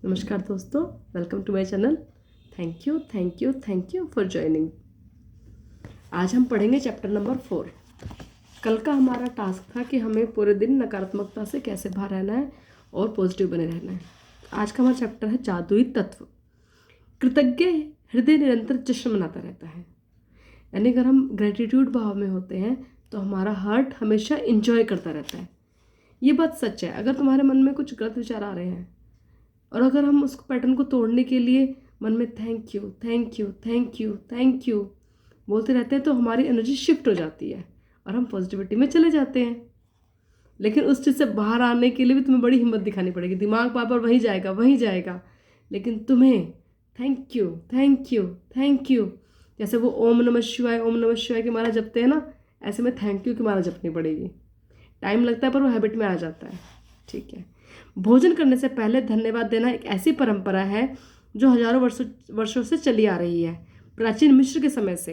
नमस्कार दोस्तों, welcome to my channel. Thank you for joining. आज हम पढ़ेंगे चैप्टर नंबर 4। कल का हमारा टास्क था कि हमें पूरे दिन नकारात्मकता से कैसे बाहर रहना है और पॉजिटिव बने रहना है। आज का हमारा चैप्टर है जादुई तत्व। कृतज्ञ हृदय निरंतर जश्न मनाता रहता है। यानी अगर हम ग्रेटिट्यूड भाव में होते हैं तो हमारा हार्ट हमेशा इंजॉय करता रहता है। ये बात सच है। अगर तुम्हारे मन में कुछ गलत विचार आ रहे हैं और अगर हम उस पैटर्न को तोड़ने के लिए मन में thank you thank you thank you thank you बोलते रहते हैं तो हमारी एनर्जी शिफ्ट हो जाती है और हम पॉजिटिविटी में चले जाते हैं। लेकिन उस चीज़ से बाहर आने के लिए भी तुम्हें बड़ी हिम्मत दिखानी पड़ेगी। दिमाग बार बार वहीं जाएगा, लेकिन तुम्हें thank you thank you thank you, जैसे वो ओम नमः शिवाय की माला जपते हैं ना, ऐसे में थैंक यू की माला जपनी पड़ेगी। टाइम लगता है पर वो हैबिट में आ जाता है। ठीक है। भोजन करने से पहले धन्यवाद देना एक ऐसी परंपरा है जो हजारों वर्षों से चली आ रही है। प्राचीन मिस्र के समय से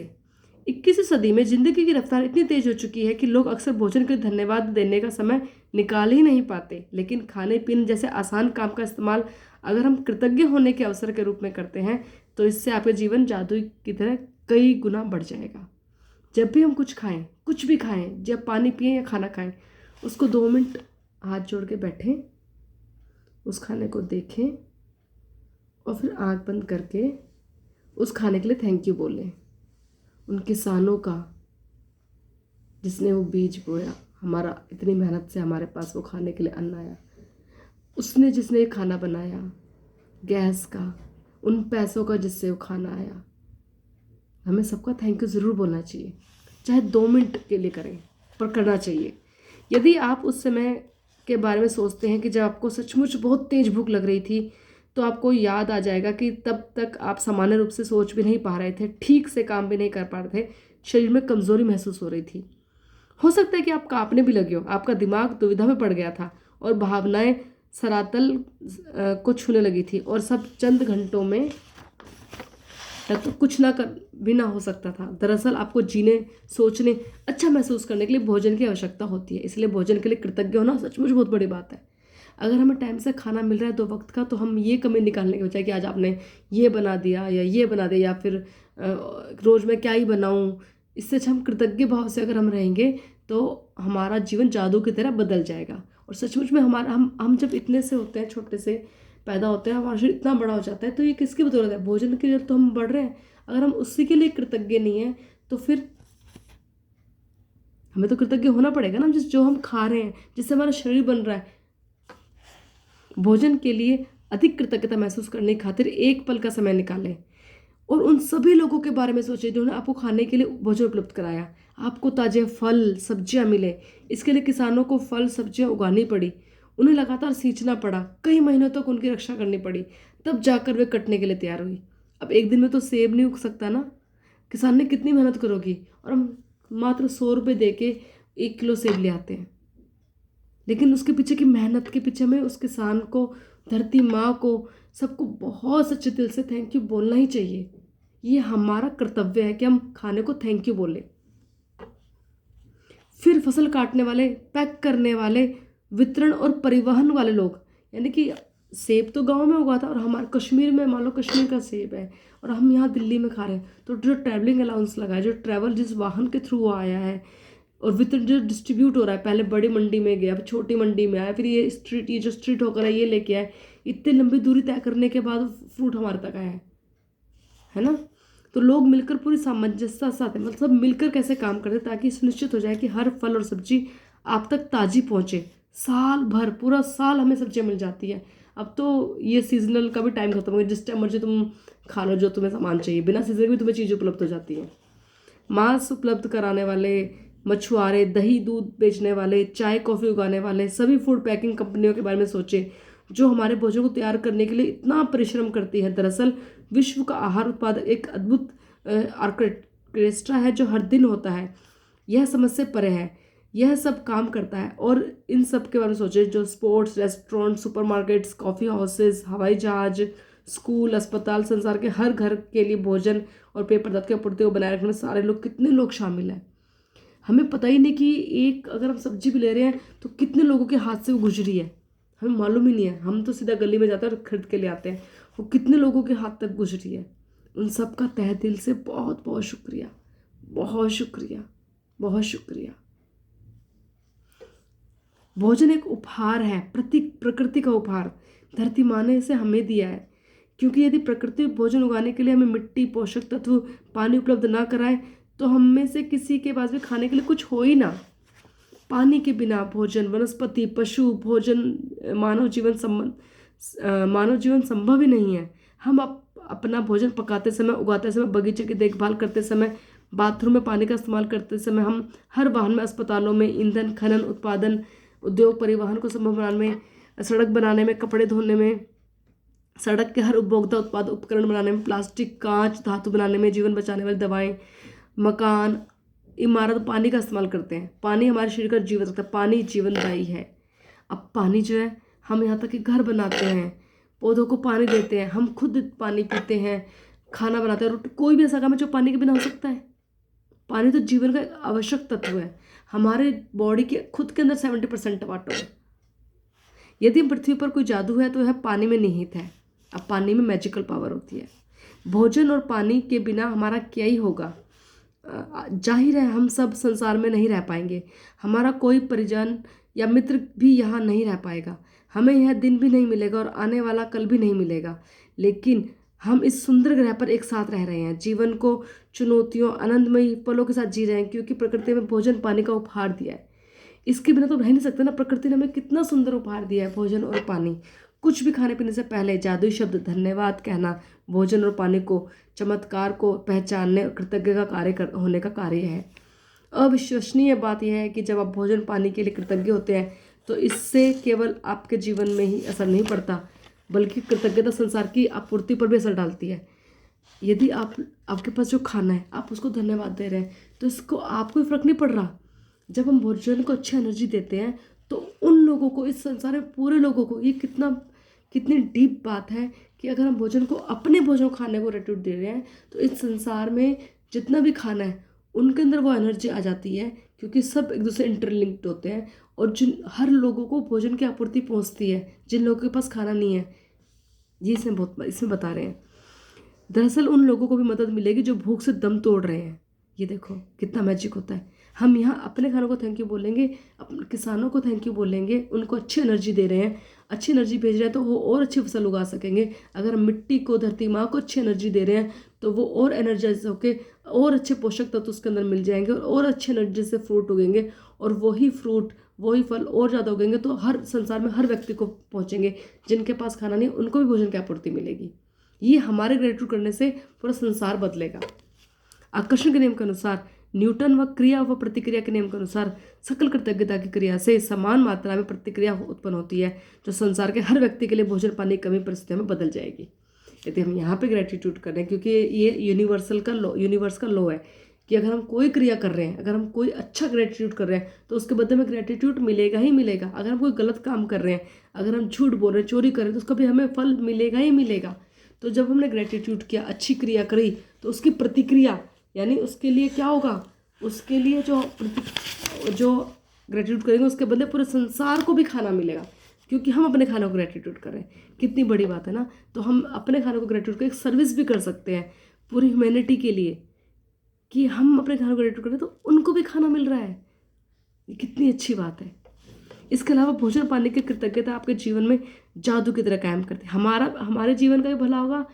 21वीं सदी में जिंदगी की रफ्तार इतनी तेज हो चुकी है कि लोग अक्सर भोजन के लिए धन्यवाद देने का समय निकाल ही नहीं पाते। लेकिन खाने पीने जैसे आसान काम का इस्तेमाल अगर हम कृतज्ञ होने के अवसर के रूप में करते हैं तो इससे आपका जीवन जादू की तरह कई गुना बढ़ जाएगा। जब भी हम कुछ खाएं, कुछ भी खाएं, जब पानी पिएं या खाना खाएं, उसको 2 मिनट हाथ जोड़ के बैठें, उस खाने को देखें और फिर आंख बंद करके उस खाने के लिए थैंक यू बोलें। उन किसानों का जिसने वो बीज बोया, हमारा इतनी मेहनत से हमारे पास वो खाने के लिए अन्न आया, उसने जिसने ये खाना बनाया, गैस का, उन पैसों का जिससे वो खाना आया, हमें सबका थैंक यू ज़रूर बोलना चाहिए। चाहे 2 मिनट के लिए करें, पर करना चाहिए। यदि आप उस समय के बारे में सोचते हैं कि जब आपको सचमुच बहुत तेज भूख लग रही थी, तो आपको याद आ जाएगा कि तब तक आप सामान्य रूप से सोच भी नहीं पा रहे थे, ठीक से काम भी नहीं कर पा रहे थे, शरीर में कमज़ोरी महसूस हो रही थी। हो सकता है कि आप कांपने भी लगे हो, आपका दिमाग दुविधा में पड़ गया था और भावनाएं सरातल को छूने लगी थी और सब चंद घंटों में तो कुछ ना कर भी ना हो सकता था। दरअसल आपको जीने, सोचने, अच्छा महसूस करने के लिए भोजन की आवश्यकता होती है। इसलिए भोजन के लिए कृतज्ञ होना सचमुच बहुत बड़ी बात है। अगर हमें टाइम से खाना मिल रहा है 2 वक्त का, तो हम ये कमी निकालने के बजाय कि आज आपने ये बना दिया या ये बना दिया या फिर रोज़ मैं क्या ही बनाऊँ, इससे अच्छा हम कृतज्ञ भाव से अगर हम रहेंगे तो हमारा जीवन जादू की तरह बदल जाएगा। और सचमुच में हमारा हम जब इतने से होते हैं, छोटे से पैदा होते हैं, हमारा शरीर इतना बड़ा हो जाता है, तो ये किसकी बदौलत है? भोजन के लिए तो हम बढ़ रहे हैं। अगर हम उसी के लिए कृतज्ञ नहीं हैं तो फिर हमें तो कृतज्ञ होना पड़ेगा ना, जो हम खा रहे हैं, जिससे हमारा शरीर बन रहा है। भोजन के लिए अधिक कृतज्ञता महसूस करने की खातिर एक पल का समय निकालें और उन सभी लोगों के बारे में सोचें जिन्होंने आपको खाने के लिए भोजन उपलब्ध कराया। आपको ताजे फल सब्जियां मिले, इसके लिए किसानों को फल सब्जियां उगानी पड़ी, उन्हें लगातार सींचना पड़ा, कई महीनों तक उनकी रक्षा करनी पड़ी, तब जाकर वे कटने के लिए तैयार हुई। अब एक दिन में तो सेब नहीं उग सकता ना, किसान ने कितनी मेहनत करोगी, और हम मात्र 100 रुपये दे के 1 किलो सेब ले आते हैं। लेकिन उसके पीछे की मेहनत के पीछे में उस किसान को, धरती माँ को, सबको बहुत सच्चे दिल से थैंक यू बोलना ही चाहिए। ये हमारा कर्तव्य है कि हम खाने को थैंक यू बोलें। फिर फसल काटने वाले, पैक करने वाले, वितरण और परिवहन वाले लोग, यानी कि सेब तो गांव में उगा था और हमारे कश्मीर में, मान लो कश्मीर का सेब है और हम यहाँ दिल्ली में खा रहे हैं, तो जो ट्रैवलिंग अलाउंस लगा है, जो ट्रैवल जिस वाहन के थ्रू आया है, और वितरण जो डिस्ट्रीब्यूट हो रहा है, पहले बड़ी मंडी में गया, फिर छोटी मंडी में आया, फिर ये जो स्ट्रीट होकर है ये लेके आए, इतनी लंबी दूरी तय करने के बाद फ्रूट हमारे तक आया है ना। तो लोग मिलकर पूरी सामंजस्य साथ है, मतलब मिलकर कैसे काम करते ताकि सुनिश्चित हो जाए कि हर फल और सब्जी आप तक ताज़ी पहुँचे। साल भर, पूरा साल हमें सब्जियाँ मिल जाती है। अब तो ये सीजनल का भी टाइम खत्म हो गया, जिस टाइम मर्जी तुम खा लो जो तुम्हें सामान चाहिए, बिना सीजन के भी तुम्हें चीज़ उपलब्ध हो जाती है। मांस उपलब्ध कराने वाले, मछुआरे, दही दूध बेचने वाले, चाय कॉफ़ी उगाने वाले, सभी फूड पैकिंग कंपनियों के बारे में सोचें जो हमारे भोजन को तैयार करने के लिए इतना परिश्रम करती है। दरअसल विश्व का आहार उत्पादक एक अद्भुत ऑर्केस्ट्रा है जो हर दिन होता है। यह समझ से परे है, यह सब काम करता है। और इन सब के बारे में सोचें जो sports, restaurant, supermarkets, coffee houses, हवाई जहाज, स्कूल, अस्पताल, संसार के हर घर के लिए भोजन और पेय पदार्थ की आपूर्ति को बनाए रखने में सारे लोग, कितने लोग शामिल हैं। हमें पता ही नहीं कि एक अगर हम सब्जी भी ले रहे हैं तो कितने लोगों के हाथ से वो गुजरी है, हमें मालूम ही नहीं है, हम तो सीधा गली में जाते हैं और खरीद के ले आते हैं। वो कितने लोगों के हाथ तक गुजरी है। उन सब का तहे दिल से बहुत बहुत शुक्रिया, बहुत शुक्रिया, बहुत शुक्रिया। भोजन एक उपहार है, प्रकृति का उपहार। धरती माँ ने इसे हमें दिया है, क्योंकि यदि प्रकृति भोजन उगाने के लिए हमें मिट्टी, पोषक तत्व, पानी उपलब्ध ना कराए तो हम में से किसी के पास भी खाने के लिए कुछ हो ही ना। पानी के बिना भोजन, वनस्पति, पशु भोजन, मानव जीवन संभव ही नहीं है। हम अपना भोजन पकाते समय, उगाते समय, बगीचे की देखभाल करते समय, बाथरूम में पानी का इस्तेमाल करते समय, हम हर वाहन में, अस्पतालों में, ईंधन, खनन, उत्पादन, उद्योग, परिवहन को संभव बनाने में, सड़क बनाने में, कपड़े धोने में, सड़क के हर उपभोक्ता उत्पाद उपकरण बनाने में, प्लास्टिक, कांच, धातु बनाने में, जीवन बचाने वाली दवाएं, मकान, इमारत, पानी का इस्तेमाल करते हैं। पानी हमारे शरीर का जीवन रखता है, पानी जीवनदायी है। अब पानी जो है, हम यहाँ तक कि घर बनाते हैं, पौधों को पानी देते हैं, हम खुद पानी पीते हैं, खाना बनाते हैं, रोटी, कोई भी ऐसा काम है जो पानी के बिना हो सकता है। पानी तो जीवन का आवश्यक तत्व है। हमारे बॉडी के खुद के अंदर 70% टमाटो है। यदि पृथ्वी पर कोई जादू है तो यह पानी में निहित है। अब पानी में मैजिकल पावर होती है। भोजन और पानी के बिना हमारा क्या ही होगा। जाहिर है हम सब संसार में नहीं रह पाएंगे, हमारा कोई परिजन या मित्र भी यहाँ नहीं रह पाएगा, हमें यह दिन भी नहीं मिलेगा और आने वाला कल भी नहीं मिलेगा। लेकिन हम इस सुंदर ग्रह पर एक साथ रह रहे हैं, जीवन को चुनौतियों, आनंदमयी पलों के साथ जी रहे हैं, क्योंकि प्रकृति में भोजन पानी का उपहार दिया है। इसके बिना तो रह नहीं सकते ना। प्रकृति ने हमें कितना सुंदर उपहार दिया है, भोजन और पानी। कुछ भी खाने पीने से पहले जादुई शब्द धन्यवाद कहना भोजन और पानी को, चमत्कार को पहचानने और कृतज्ञ का होने का कार्य है। अविश्वसनीय बात यह है कि जब आप भोजन पानी के लिए कृतज्ञ होते हैं तो इससे केवल आपके जीवन में ही असर नहीं पड़ता, बल्कि कृतज्ञता संसार की आपूर्ति पर भी असर डालती है। यदि आपके पास जो खाना है, आप उसको धन्यवाद दे रहे हैं, तो इसको आपको फर्क नहीं पड़ रहा। जब हम भोजन को अच्छी एनर्जी देते हैं तो उन लोगों को, इस संसार में पूरे लोगों को, ये कितनी डीप बात है कि अगर हम भोजन को, अपने भोजन खाने को रेट्यूट दे रहे हैं तो इस संसार में जितना भी खाना है उनके अंदर वो एनर्जी आ जाती है, क्योंकि सब एक दूसरे इंटरलिंक्ड होते हैं और हर लोगों को भोजन की आपूर्ति पहुंचती है जिन लोगों के पास खाना नहीं है। ये इसमें बता रहे हैं। दरअसल उन लोगों को भी मदद मिलेगी जो भूख से दम तोड़ रहे हैं। ये देखो कितना मैजिक होता है। हम यहाँ अपने खानों को थैंक यू बोलेंगे, अपने किसानों को थैंक यू बोलेंगे, उनको अच्छी एनर्जी दे रहे हैं, अच्छी एनर्जी भेज रहे हैं तो वो और अच्छी फसल उगा सकेंगे। अगर हम मिट्टी को, धरती माँ को अच्छी एनर्जी दे रहे हैं तो वो और एनर्जाइज होके और अच्छे पोषक तत्व उसके अंदर मिल जाएंगे और अच्छी एनर्जी से फ्रूट उगेंगे, और वही फ्रूट, वही फल और ज़्यादा उगेंगे तो हर संसार में हर व्यक्ति को पहुँचेंगे। जिनके पास खाना नहीं उनको भी भोजन की आपूर्ति मिलेगी। ये हमारे ग्रेटिट्यूड करने से पूरा संसार बदलेगा। आकर्षण के नियम के अनुसार, न्यूटन व क्रिया व प्रतिक्रिया के नियम के अनुसार, सकल कृतज्ञता की क्रिया से समान मात्रा में प्रतिक्रिया उत्पन्न होती है, जो संसार के हर व्यक्ति के लिए भोजन पानी की कमी परिस्थितियों में बदल जाएगी। यदि हम यहाँ पे ग्रेटिट्यूड कर रहे हैं, क्योंकि ये यूनिवर्स का लॉ है कि अगर हम कोई क्रिया कर रहे हैं, अगर हम कोई अच्छा ग्रेटिट्यूड कर रहे हैं तो उसके बदले में ग्रेटिट्यूड मिलेगा ही मिलेगा। अगर हम कोई गलत काम कर रहे हैं, अगर हम झूठ बोल रहे हैं, चोरी कर रहे हैं, तो उसका भी हमें फल मिलेगा ही मिलेगा। तो जब हमने ग्रेटिट्यूड किया, अच्छी क्रिया करी, तो उसकी प्रतिक्रिया, यानी उसके लिए क्या होगा, उसके लिए जो ग्रेटिट्यूड करेंगे उसके बदले पूरे संसार को भी खाना मिलेगा, क्योंकि हम अपने खानों को ग्रेटिट्यूड करें। कितनी बड़ी बात है ना। तो हम अपने खानों को ग्रेटिट्यूड कर एक सर्विस भी कर सकते हैं पूरी ह्यूमैनिटी के लिए, कि हम अपने खानों को ग्रेटिट्यूड करें तो उनको भी खाना मिल रहा है। ये कितनी अच्छी बात है। इसके अलावा भोजन पानी की कृतज्ञता आपके जीवन में जादू की तरह कायम करती है। हमारे जीवन का भी भला होगा।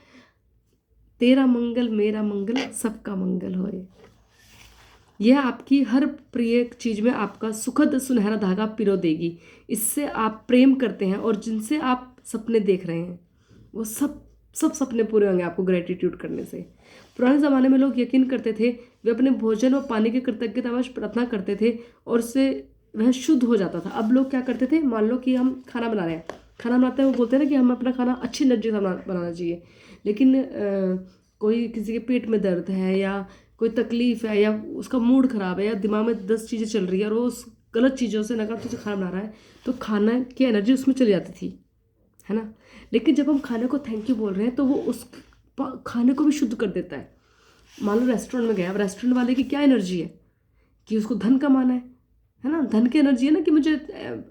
तेरा मंगल मेरा मंगल, सबका मंगल होए। यह आपकी हर प्रिय चीज में आपका सुखद सुनहरा धागा पिरो देगी। इससे आप प्रेम करते हैं और जिनसे आप सपने देख रहे हैं वो सब सपने पूरे होंगे आपको ग्रेटिट्यूड करने से। पुराने ज़माने में लोग यकीन करते थे, वे अपने भोजन और पानी की कृतज्ञतावश प्रार्थना करते थे और उससे वह शुद्ध हो जाता था। अब लोग क्या करते थे, मान लो कि हम खाना बना रहे हैं, खाना बनाते हैं, वो बोलते हैं ना कि हम अपना खाना अच्छी एनर्जी से बनाना चाहिए। लेकिन कोई किसी के पेट में दर्द है या कोई तकलीफ है या उसका मूड ख़राब है या दिमाग में 10 चीज़ें चल रही है और वो उस गलत चीज़ों से नकारात्मक से खाना बना रहा है, तो खाना की एनर्जी उसमें चली जाती थी, है ना। लेकिन जब हम खाने को थैंक यू बोल रहे हैं तो वो उस खाने को भी शुद्ध कर देता है। मान लो रेस्टोरेंट में गए, अब रेस्टोरेंट वाले की क्या एनर्जी है कि उसको धन कमाना है है ना। धन की एनर्जी है ना कि मुझे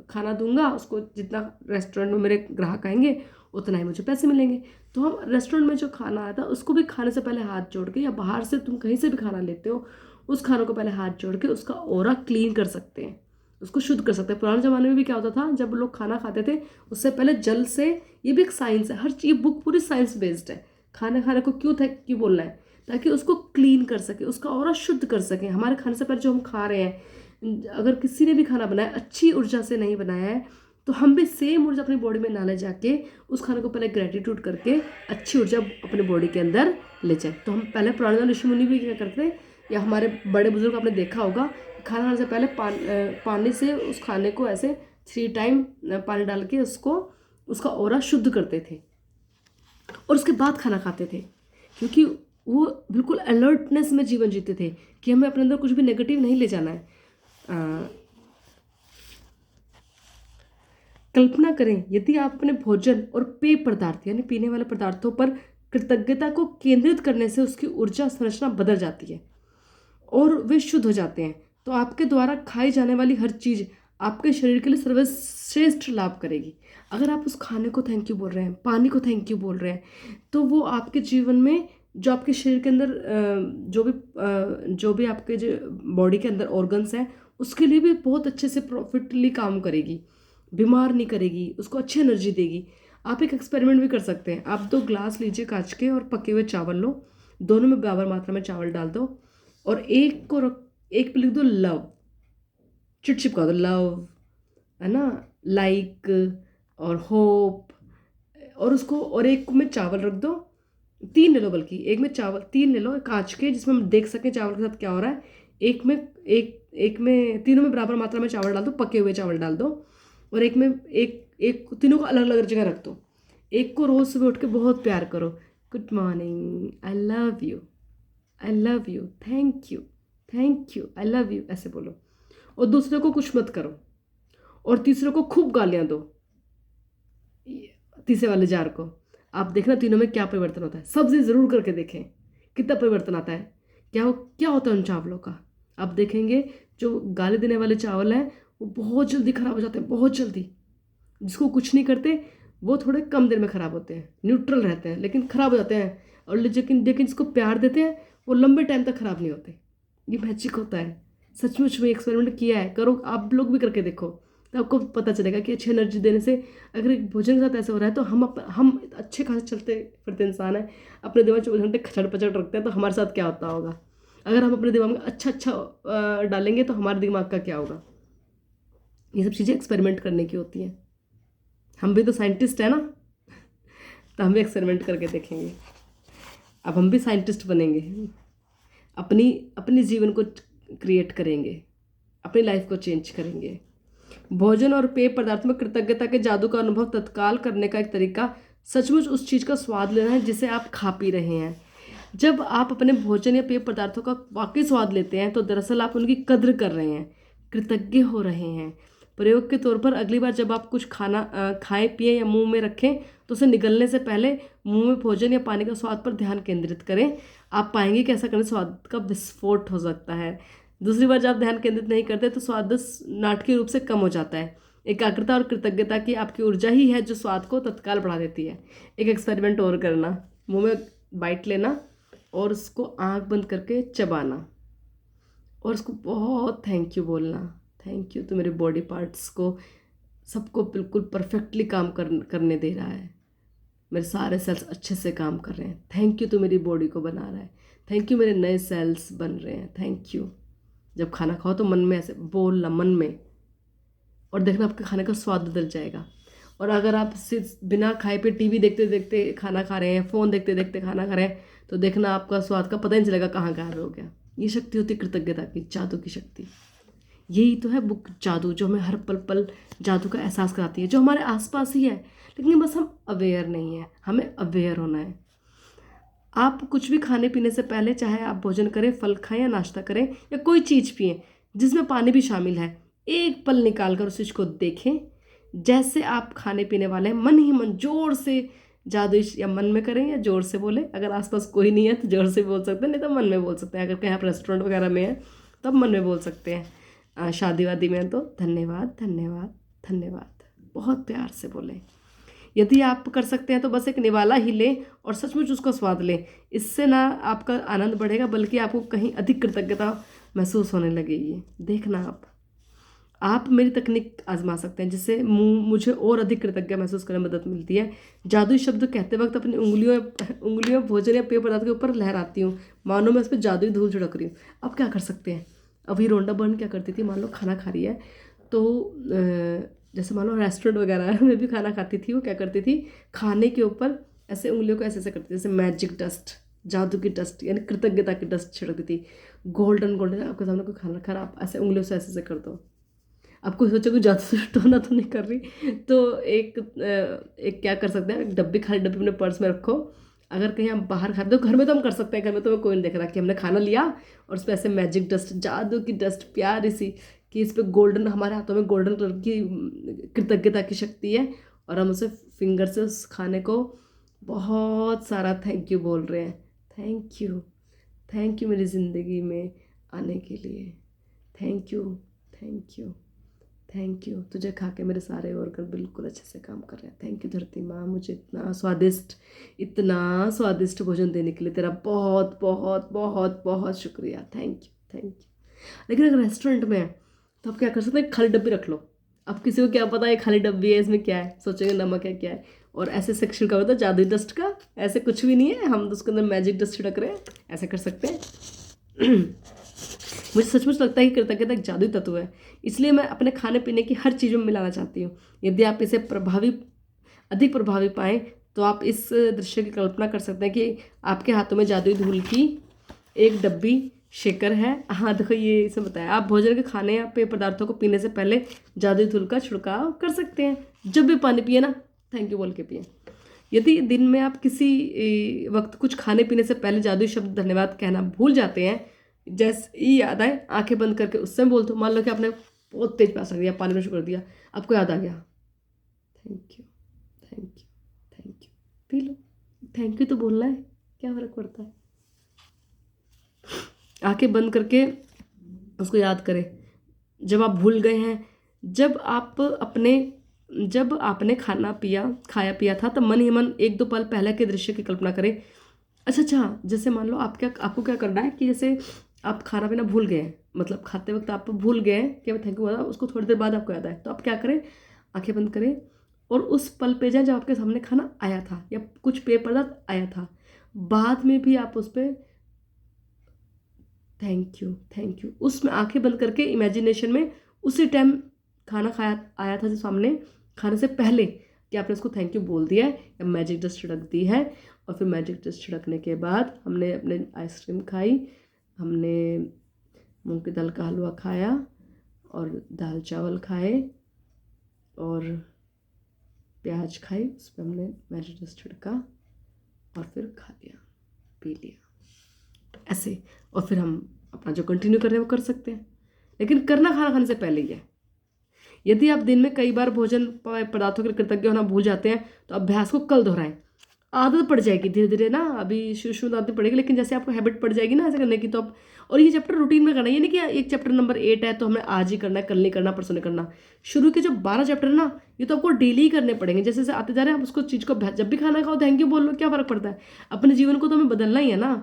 खाना दूंगा उसको, जितना रेस्टोरेंट में मेरे ग्राहक आएंगे उतना ही मुझे पैसे मिलेंगे। तो हम रेस्टोरेंट में जो खाना आया था उसको भी खाने से पहले हाथ जोड़ के, या बाहर से तुम कहीं से भी खाना लेते हो उस खानों को पहले हाथ जोड़ के उसका ऑरा क्लीन कर सकते हैं, उसको शुद्ध कर सकते हैं। पुराने ज़माने में भी क्या होता था, जब लोग खाना खाते थे उससे पहले जल से, ये भी एक साइंस है, हर चीज बुक पूरी साइंस बेस्ड है। खाना खाने को क्यों बोलना है, ताकि उसको क्लीन कर सके, उसका ऑरा शुद्ध कर सके। हमारे खाने से पहले जो हम खा रहे हैं, अगर किसी ने भी खाना बनाया अच्छी ऊर्जा से नहीं बनाया है, तो हम भी सेम ऊर्जा अपनी बॉडी में ना ले जाके उस खाने को पहले ग्रेटिट्यूड करके अच्छी ऊर्जा अपने बॉडी के अंदर ले जाए। तो हम पहले पुराने ऋषि मुनि भी क्या करते, या हमारे बड़े बुजुर्ग आपने देखा होगा, खाना खाने से पहले पानी से उस खाने को ऐसे 3 टाइम पानी डाल के उसका ऑरा शुद्ध करते थे और उसके बाद खाना खाते थे, क्योंकि वो बिल्कुल अलर्टनेस में जीवन जीते थे कि हमें अपने अंदर कुछ भी नेगेटिव नहीं ले जाना है। कल्पना करें यदि आप अपने भोजन और पेय पदार्थ यानी पीने वाले पदार्थों पर कृतज्ञता को केंद्रित करने से उसकी ऊर्जा संरचना बदल जाती है और वे शुद्ध हो जाते हैं, तो आपके द्वारा खाई जाने वाली हर चीज़ आपके शरीर के लिए सर्वश्रेष्ठ लाभ करेगी। अगर आप उस खाने को थैंक यू बोल रहे हैं, पानी को थैंक यू बोल रहे हैं, तो वो आपके जीवन में जो आपके शरीर के अंदर जो भी आपके जो बॉडी के अंदर ऑर्गन्स हैं उसके लिए भी बहुत अच्छे से प्रॉफिटली काम करेगी, बीमार नहीं करेगी, उसको अच्छी एनर्जी देगी। आप एक एक्सपेरिमेंट भी कर सकते हैं। आप 2 ग्लास लीजिए कांच के और पके हुए चावल लो, दोनों में बराबर मात्रा में चावल डाल दो और एक पे लिख दो लव, चिट चिपका दो लव, है ना, लाइक और होप, और उसको और एक में चावल रख दो, 3 ले लो, बल्कि एक में चावल 3 ले लो कांच के, जिसमें हम देख सकें चावल के साथ क्या हो रहा है। एक में तीनों में बराबर मात्रा में चावल डाल दो, पके हुए चावल डाल दो, और एक में एक तीनों को अलग अलग जगह रख दो। एक को रोज़ सुबह उठ के बहुत प्यार करो, good morning, I love you, I love you, thank you, thank you, I love you, ऐसे बोलो। और दूसरे को कुछ मत करो, और तीसरे को खूब गालियाँ दो, तीसरे वाले जार को। आप देखना तीनों में क्या परिवर्तन होता है। सब्जी ज़रूर करके देखें कितना परिवर्तन आता है, क्या होता है उन चावलों का। आप देखेंगे जो गाली देने वाले चावल हैं वो बहुत जल्दी ख़राब हो जाते हैं, बहुत जल्दी। जिसको कुछ नहीं करते वो थोड़े कम देर में ख़राब होते हैं, न्यूट्रल रहते हैं, लेकिन ख़राब हो जाते हैं। और लेकिन जिसको प्यार देते हैं वो लंबे टाइम तक ख़राब नहीं होते। ये मैजिक होता है, सचमुच में एक्सपेरिमेंट किया है, करो आप लोग भी करके देखो, तो आपको पता चलेगा कि अच्छी एनर्जी देने से अगर एक भोजन के साथ ऐसा हो रहा है, तो हम अच्छे खासे चलते फिरते इंसान हैं, अपने दिमाग 24 घंटे खचड़ पचड़ रखते हैं, तो हमारे साथ क्या होता होगा। अगर हम अपने दिमाग में अच्छा डालेंगे तो हमारे दिमाग का क्या होगा। ये सब चीज़ें एक्सपेरिमेंट करने की होती हैं। हम भी तो साइंटिस्ट हैं ना, तो हम भी एक्सपेरिमेंट करके देखेंगे। अब हम भी साइंटिस्ट बनेंगे, अपनी जीवन को क्रिएट करेंगे, अपनी लाइफ को चेंज करेंगे। भोजन और पेय पदार्थ में कृतज्ञता के जादू का अनुभव तत्काल करने का एक तरीका सचमुच उस चीज़ का स्वाद लेना है जिसे आप खा पी रहे हैं। जब आप अपने भोजन या पेय पदार्थों का वाकई स्वाद लेते हैं तो दरअसल आप उनकी कद्र कर रहे हैं, कृतज्ञ हो रहे हैं। प्रयोग के तौर पर अगली बार जब आप कुछ खाना खाएं पिए या मुंह में रखें तो उसे निगलने से पहले मुंह में भोजन या पानी का स्वाद पर ध्यान केंद्रित करें। आप पाएंगे कि ऐसा करने से स्वाद का विस्फोट हो सकता है। दूसरी बार जब आप ध्यान केंद्रित नहीं करते तो स्वाद नाटकीय रूप से कम हो जाता है। एकाग्रता और कृतज्ञता की आपकी ऊर्जा ही है जो स्वाद को तत्काल बढ़ा देती है। एक एक्सपेरिमेंट और करना, मुंह में बाइट लेना और उसको आंख बंद करके चबाना और उसको बहुत थैंक यू बोलना। थैंक यू, तो मेरे बॉडी पार्ट्स को सबको बिल्कुल परफेक्टली काम करने दे रहा है, मेरे सारे सेल्स अच्छे से काम कर रहे हैं। थैंक यू, तो मेरी बॉडी को बना रहा है। थैंक यू, मेरे नए सेल्स बन रहे हैं। Thank you. जब खाना खाओ तो मन में ऐसे बोलना, मन में, और देखना आपके खाने का स्वाद बदल जाएगा। और अगर आप सिर्फ बिना खाए पे टीवी देखते देखते खाना खा रहे हैं, फ़ोन देखते देखते खाना खा रहे हैं, तो देखना आपका स्वाद का पता ही नहीं चलेगा कहाँ गायब हो गया। ये शक्ति होती है कृतज्ञता की, जादू की शक्ति। यही तो है बुक जादू, जो हमें हर पल पल जादू का एहसास कराती है, जो हमारे आसपास ही है, लेकिन बस हम अवेयर नहीं है। हमें अवेयर होना है। आप कुछ भी खाने पीने से पहले, चाहे आप भोजन करें, फल खाएं या नाश्ता करें या कोई चीज़ पिएं जिसमें पानी भी शामिल है, एक पल निकाल कर उस चीज़ को देखें जैसे आप खाने पीने वाले हैं। मन ही मन जोर से जादू या मन में करें या जोर से बोलें। अगर आसपास कोई नहीं है तो जोर से बोल सकते हैं, नहीं तो मन में बोल सकते हैं। अगर कहीं आप रेस्टोरेंट वगैरह में हैं तो आप मन में बोल सकते हैं। शादी वादी में तो धन्यवाद धन्यवाद धन्यवाद बहुत प्यार से बोलें। यदि आप कर सकते हैं तो बस एक निवाला ही लें और सचमुच उसका स्वाद लें। इससे ना आपका आनंद बढ़ेगा बल्कि आपको कहीं अधिक कृतज्ञता महसूस होने लगेगी। देखना आप मेरी तकनीक आजमा सकते हैं जिससे मुझे और अधिक कृतज्ञ महसूस करने में मदद मिलती है। जादुई शब्द कहते वक्त अपनी उंगलियों भोजन या पेय पदार्थ के ऊपर लहराती हूँ, मानो मैं उस पर जादुई धूल छिड़क रही हूँ। अब क्या कर सकते हैं? अभी रोंडा बर्न क्या करती थी, मान लो खाना खा रही है तो जैसे मान लो रेस्टोरेंट वगैरह में भी खाना खाती थी, वो क्या करती थी, खाने के ऊपर ऐसे उंगलियों को ऐसे ऐसे करती थी, जैसे मैजिक डस्ट, जादू की डस्ट यानी कृतज्ञता की डस्ट छिड़कती थी। गोल्डन आपके सामने कोई खाना खा रहा, आप ऐसे उंगलियों से ऐसे ऐसे कर दो। आपको सोचो कि जादू से टोना तो नहीं कर रही, तो एक क्या कर सकते हैं, एक डब्बी, खाली डब्बी अपने पर्स में रखो। अगर कहीं हम बाहर खाते तो घर में तो हम कर सकते हैं, घर में तो कोई नहीं देख रहा कि हमने खाना लिया और उस पर ऐसे मैजिक डस्ट, जादू की डस्ट प्यारी सी, कि इस पर गोल्डन, हमारे हाथों में गोल्डन कलर की कृतज्ञता की शक्ति है और हम उसे फिंगर से उस खाने को बहुत सारा थैंक यू बोल रहे हैं। थैंक यू, थैंक यू मेरी ज़िंदगी में आने के लिए, thank you, thank you, thank you. तुझे खा के मेरे सारे ऑर्गन बिल्कुल अच्छे से काम कर रहे हैं। थैंक यू धरती माँ, मुझे इतना स्वादिष्ट भोजन देने के लिए तेरा बहुत बहुत बहुत बहुत शुक्रिया। Thank you, thank you. लेकिन अगर रेस्टोरेंट में है तो आप क्या कर सकते हैं, खाली डब्बी रख लो। अब किसी को क्या पता है खाली डब्बी है, इसमें क्या है, सोचेंगे नमक है क्या है, और ऐसे सेक्शन का होता है जादुई डस्ट का, ऐसे कुछ भी नहीं है, हम उसके अंदर मैजिक डस्ट छिड़क रहे हैं, ऐसे कर सकते हैं। मुझे सचमुच लगता है कि कृतज्ञता एक जादुई तत्व है, इसलिए मैं अपने खाने पीने की हर चीज़ में मिलाना चाहती हूँ। यदि आप इसे अधिक प्रभावी पाएँ तो आप इस दृश्य की कल्पना कर सकते हैं कि आपके हाथों में जादुई धूल की एक डब्बी शेकर है। हाँ देखो, ये इसे बताया, आप भोजन के खाने या पेय पदार्थों को पीने से पहले जादुई धूल का छिड़काव कर सकते हैं। जब भी पानी पिए ना, थैंक यू बोल के पिए। यदि दिन में आप किसी वक्त कुछ खाने पीने से पहले जादुई शब्द धन्यवाद कहना भूल जाते हैं, जैसे ही याद आए आंखें बंद करके उस समय बोल दो। मान लो कि आपने बहुत तेज प्यास लग दिया, पानी में शुरू कर दिया, आपको याद आ गया, thank you, thank you, thank you, P low. Thank you तो बोलना है, क्या फ़र्क पड़ता है। आंखें बंद करके उसको याद करें। जब आप भूल गए हैं, जब आपने खाया पिया था, तब मन ही मन एक दो पल पहले के दृश्य की कल्पना करें। अच्छा, जैसे मान लो आपको क्या करना है कि जैसे आप खाना पीना भूल गए हैं, मतलब खाते वक्त आप भूल गए हैं कि थैंक यू बोला, उसको थोड़ी देर बाद आपको याद आए, तो आप क्या करें, आंखें बंद करें और उस पल पे जाए जब आपके सामने खाना आया था या कुछ पेय पदार्थ आया था, बाद में भी आप उस पर थैंक यू उसमें आंखें बंद करके इमेजिनेशन में उसी टाइम खाना आया था जो सामने, खाने से पहले कि आपने उसको थैंक यू बोल दिया है या मैजिक डस्ट छिड़क दी है। और फिर मैजिक डस्ट छिड़कने के बाद हमने अपने आइसक्रीम खाई, हमने मूंग की दाल का हलवा खाया और दाल चावल खाए और प्याज खाई, उस पर हमने मैजिक डस्ट छिड़का और फिर खा लिया, पी लिया, ऐसे। और फिर हम अपना जो कंटिन्यू कर रहे हैं वो कर सकते हैं, लेकिन करना खाना खाने से पहले ही है। यदि आप दिन में कई बार भोजन पदार्थों के लिए कृतज्ञ होना भूल जाते हैं तो अभ्यास को कल दोहराएं। आदत पड़ जाएगी धीरे धीरे ना, अभी शुरू में आदत पड़ेगी, लेकिन जैसे आपको हैबिट पड़ जाएगी ना ऐसे करने की, तो आप, और ये चैप्टर रूटीन में करना है, ये नहीं कि एक चैप्टर नंबर 8 है तो हमें आज ही करना है, कल नहीं करना, परसों नहीं करना। शुरू के जो 12 चैप्टर है ना, ये तो आपको डेली ही करने पड़ेंगे। जैसे जैसे आते जा रहे हैं आप उसको चीज़ को, जब भी खाना खाओ थैंक यू बोल लो, क्या फ़र्क पड़ता है। अपने जीवन को तो हमें बदलना ही है ना,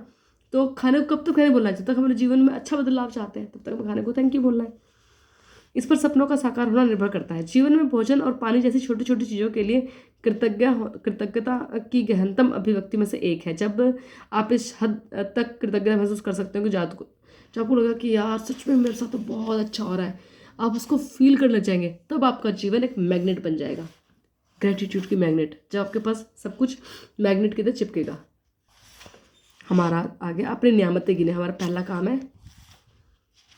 तो खाने को कब तक खाने बोलना है, जब तक हमारे जीवन में अच्छा बदलाव चाहते हैं तब तक हमें खाने को थैंक यू बोलना है। इस पर सपनों का साकार होना निर्भर करता है। जीवन में भोजन और पानी जैसी छोटी छोटी चीज़ों के लिए कृतज्ञता की गहनतम अभिव्यक्ति में से एक है। जब आप इस हद तक कृतज्ञता महसूस कर सकते हो कि जब आपको लगा कि यार सच में मेरे साथ तो बहुत अच्छा हो रहा है, आप उसको फील करने लग जाएंगे, तब आपका जीवन एक मैग्नेट बन जाएगा, ग्रेटिट्यूड की मैग्नेट। जब आपके पास सब कुछ मैग्नेट की तरह चिपकेगा। हमारा आगे अपनी नियामतें गिने, हमारा पहला काम है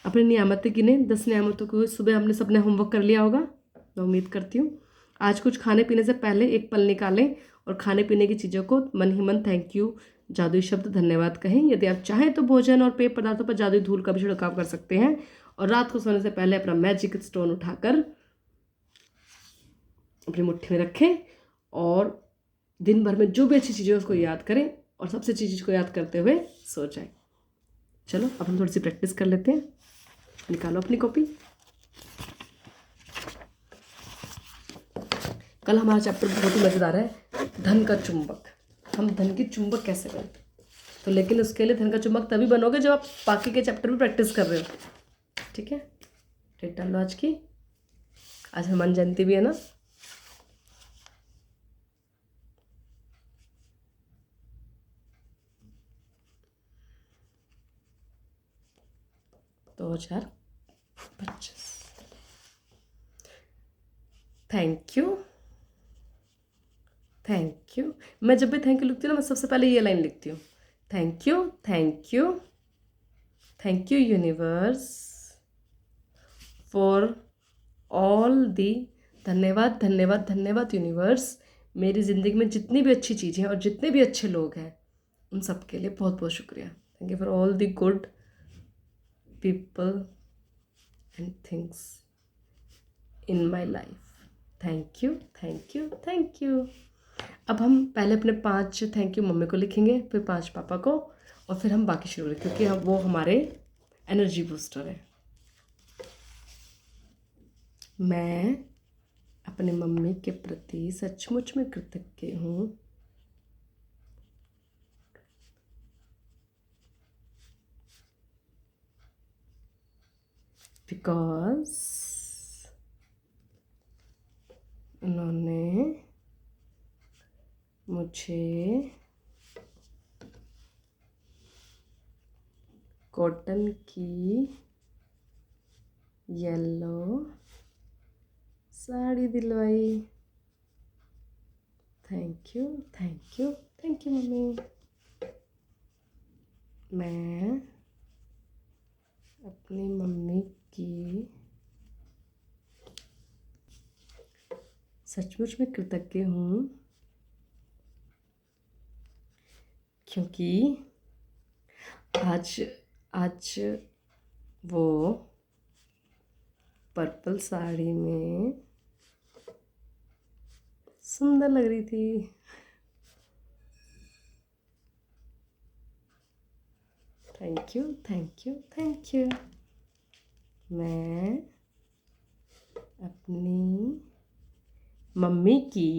अपनी नियामतें गिने। 10 नियामतों को सुबह हमने सबने होमवर्क कर लिया होगा, मैं उम्मीद करती हूँ। आज कुछ खाने पीने से पहले एक पल निकालें और खाने पीने की चीज़ों को मन ही मन थैंक यू, जादुई शब्द धन्यवाद कहें। यदि आप चाहें तो भोजन और पेय पदार्थों पर जादुई धूल का भी छिड़काव कर सकते हैं। और रात को सोने से पहले अपना मैजिक स्टोन उठाकर अपनी मुट्ठी में रखें और दिन भर में जो भी अच्छी चीज़ें उसको याद करें और सबसे अच्छी चीज़ को याद करते हुए सो जाएं। चलो अब हम थोड़ी सी प्रैक्टिस कर लेते हैं। निकालो अपनी कॉपी। कल हमारा चैप्टर बहुत ही मज़ेदार है, धन का चुंबक। हम धन की चुंबक कैसे बने, तो लेकिन उसके लिए धन का चुंबक तभी बनोगे जब आप बाकी के चैप्टर भी प्रैक्टिस कर रहे हो। ठीक है, डेट डाल लो आज की। आज हनुमान जयंती भी है ना। दो 2025। Thank you, thank you. मैं जब भी थैंक यू लिखती हूँ ना, मैं सबसे पहले ये लाइन लिखती हूँ, thank you, thank you, thank you universe for all the. धन्यवाद, धन्यवाद, धन्यवाद यूनिवर्स, मेरी ज़िंदगी में जितनी भी अच्छी चीज़ें हैं और जितने भी अच्छे लोग हैं उन सब के लिए बहुत बहुत शुक्रिया। Thank you for all the good people and things in my life. Thank you, thank you, thank you. अब हम पहले अपने 5 थैंक यू मम्मी को लिखेंगे, फिर 5 पापा को, और फिर हम बाकी शुरू करेंगे क्योंकि वो हमारे एनर्जी बूस्टर है। मैं अपने मम्मी के प्रति सचमुच में कृतज्ञ हूँ, बिकॉज उन्होंने मुझे कॉटन की येलो साड़ी दिलवाई। Thank you, thank you, thank you mummy. मैं अपनी मम्मी की सचमुच में कृतज्ञ हूँ क्योंकि आज आज वो पर्पल साड़ी में सुंदर लग रही थी। Thank you, thank you, thank you. मैं अपनी मम्मी की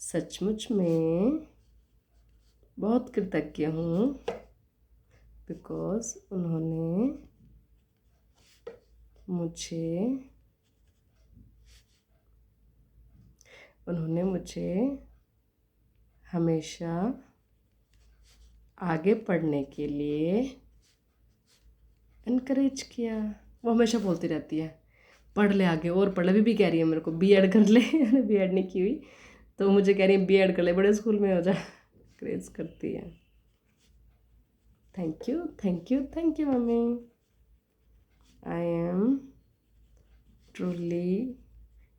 सचमुच में बहुत कृतज्ञ हूँ बिकॉज उन्होंने मुझे हमेशा आगे पढ़ने के लिए इनकरेज किया। वो हमेशा बोलती रहती है पढ़ ले आगे और पढ़ ले, अभी भी कह रही है मेरे को बीएड कर ले। मैंने बीएड नहीं की हुई, तो मुझे कह रही है बीएड कर ले, बड़े स्कूल में हो जा, क्रेज करती है। Thank you, thank you, thank you mummy. I am truly,